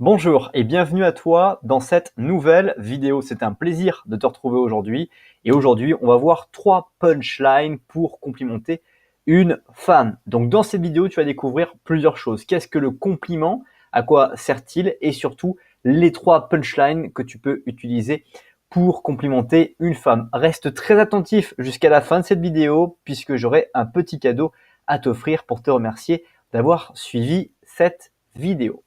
Bonjour et bienvenue à toi dans cette nouvelle vidéo. C'est un plaisir de te retrouver aujourd'hui. Et aujourd'hui, on va voir 3 punchlines pour complimenter une femme. Donc dans cette vidéo, tu vas découvrir plusieurs choses. Qu'est-ce que le compliment? À quoi sert-il? Et surtout, les 3 punchlines que tu peux utiliser pour complimenter une femme. Reste très attentif jusqu'à la fin de cette vidéo puisque j'aurai un petit cadeau à t'offrir pour te remercier d'avoir suivi cette vidéo.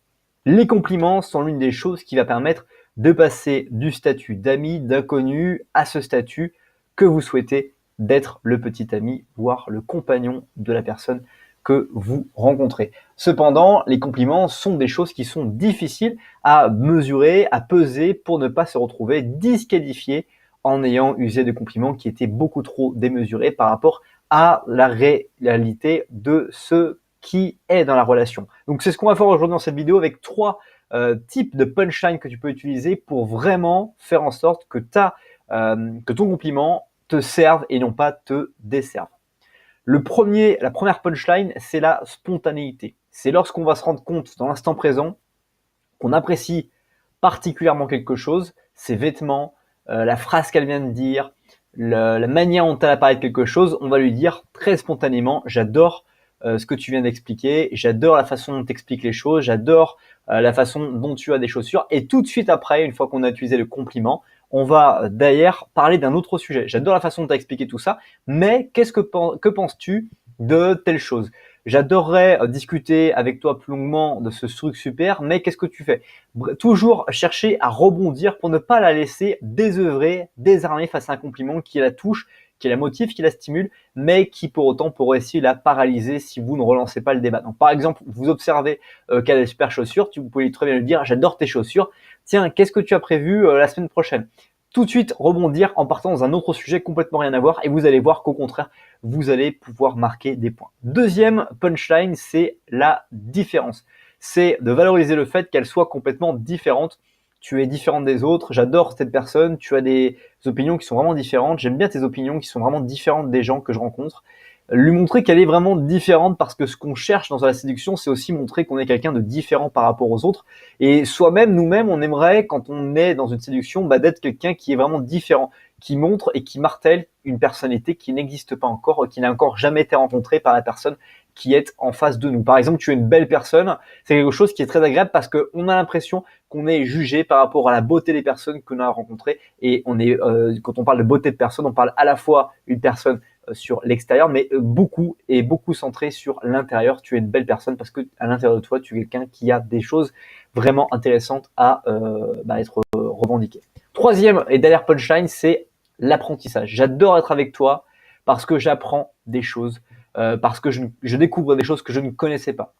Les compliments sont l'une des choses qui va permettre de passer du statut d'ami, d'inconnu, à ce statut que vous souhaitez d'être le petit ami, voire le compagnon de la personne que vous rencontrez. Cependant, les compliments sont des choses qui sont difficiles à mesurer, à peser pour ne pas se retrouver disqualifié en ayant usé de compliments qui étaient beaucoup trop démesurés par rapport à la réalité de ce qui est dans la relation. Donc c'est ce qu'on va faire aujourd'hui dans cette vidéo avec 3 types de punchline que tu peux utiliser pour vraiment faire en sorte que ton compliment te serve et non pas te desserve. La première punchline, c'est la spontanéité. C'est lorsqu'on va se rendre compte dans l'instant présent qu'on apprécie particulièrement quelque chose, ses vêtements, la phrase qu'elle vient de dire, la manière dont elle a parlé de quelque chose, on va lui dire très spontanément, j'adore ce que tu viens d'expliquer, j'adore la façon dont tu expliques les choses, j'adore la façon dont tu as des chaussures. Et tout de suite après, une fois qu'on a utilisé le compliment, on va d'ailleurs parler d'un autre sujet. J'adore la façon dont tu as expliqué tout ça, mais que penses-tu de telle chose? J'adorerais discuter avec toi plus longuement de ce truc super, mais qu'est-ce que tu fais? Toujours chercher à rebondir pour ne pas la laisser désœuvrer, désarmer face à un compliment qui la touche, qui la motive, qui la stimule, mais qui pour autant pourrait aussi la paralyser si vous ne relancez pas le débat. Donc par exemple, vous observez qu'elle a des super chaussures, vous pouvez très bien lui dire j'adore tes chaussures, tiens, qu'est-ce que tu as prévu la semaine prochaine? Tout de suite rebondir en partant dans un autre sujet complètement rien à voir et vous allez voir qu'au contraire, vous allez pouvoir marquer des points. Deuxième punchline, c'est la différence. C'est de valoriser le fait qu'elle soit complètement différente. Tu es différente des autres, j'adore cette personne, tu as des opinions qui sont vraiment différentes, j'aime bien tes opinions qui sont vraiment différentes des gens que je rencontre. Lui montrer qu'elle est vraiment différente parce que ce qu'on cherche dans la séduction, c'est aussi montrer qu'on est quelqu'un de différent par rapport aux autres. Et soi-même, nous-mêmes, on aimerait, quand on est dans une séduction, d'être quelqu'un qui est vraiment différent, qui montre et qui martèle une personnalité qui n'existe pas encore, qui n'a encore jamais été rencontrée par la personne qui est en face de nous. Par exemple, tu es une belle personne, c'est quelque chose qui est très agréable parce qu'on a l'impression qu'on est jugé par rapport à la beauté des personnes qu'on a rencontrées. Et quand on parle de beauté de personne, on parle à la fois une personne sur l'extérieur, mais beaucoup centré sur l'intérieur. Tu es une belle personne parce que à l'intérieur de toi, tu es quelqu'un qui a des choses vraiment intéressantes à être revendiquées. Troisième et dernière punchline, c'est l'apprentissage. J'adore être avec toi parce que j'apprends des choses, parce que je découvre des choses que je ne connaissais pas.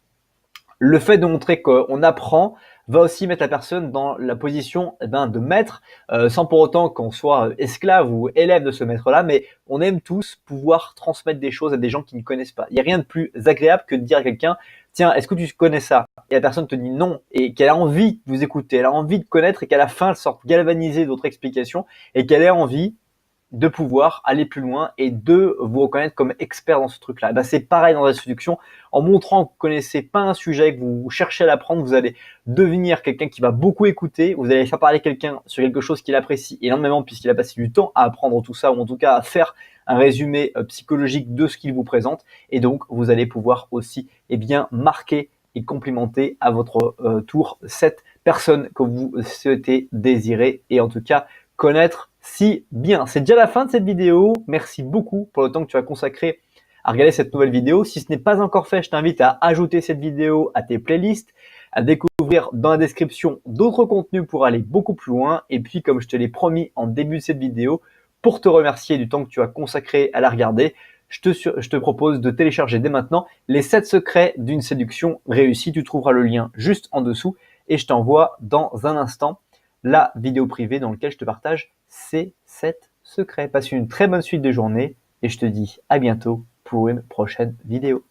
Le fait de montrer qu'on apprend va aussi mettre la personne dans la position de maître, sans pour autant qu'on soit esclave ou élève de ce maître-là, mais on aime tous pouvoir transmettre des choses à des gens qui ne connaissent pas. Il n'y a rien de plus agréable que de dire à quelqu'un « Tiens, est-ce que tu connais ça ?» Et la personne te dit non, et qu'elle a envie de vous écouter, elle a envie de connaître, et qu'à la fin, elle sorte galvanisée d'autres explications, et qu'elle ait envie de pouvoir aller plus loin et de vous reconnaître comme expert dans ce truc-là. C'est pareil dans la séduction. En montrant que vous ne connaissez pas un sujet, que vous cherchez à l'apprendre, vous allez devenir quelqu'un qui va beaucoup écouter. Vous allez faire parler quelqu'un sur quelque chose qu'il apprécie énormément puisqu'il a passé du temps à apprendre tout ça ou en tout cas à faire un résumé psychologique de ce qu'il vous présente. Et donc, vous allez pouvoir aussi marquer et complimenter à votre tour cette personne que vous souhaitez désirer et en tout cas connaître si bien. C'est déjà la fin de cette vidéo. Merci beaucoup pour le temps que tu as consacré à regarder cette nouvelle vidéo. Si ce n'est pas encore fait, je t'invite à ajouter cette vidéo à tes playlists, à découvrir dans la description d'autres contenus pour aller beaucoup plus loin. Et puis, comme je te l'ai promis en début de cette vidéo, pour te remercier du temps que tu as consacré à la regarder, je te propose de télécharger dès maintenant les 7 secrets d'une séduction réussie. Tu trouveras le lien juste en dessous et je t'envoie dans un instant la vidéo privée dans laquelle je te partage ces 7 secrets. Passe une très bonne suite de journée et je te dis à bientôt pour une prochaine vidéo.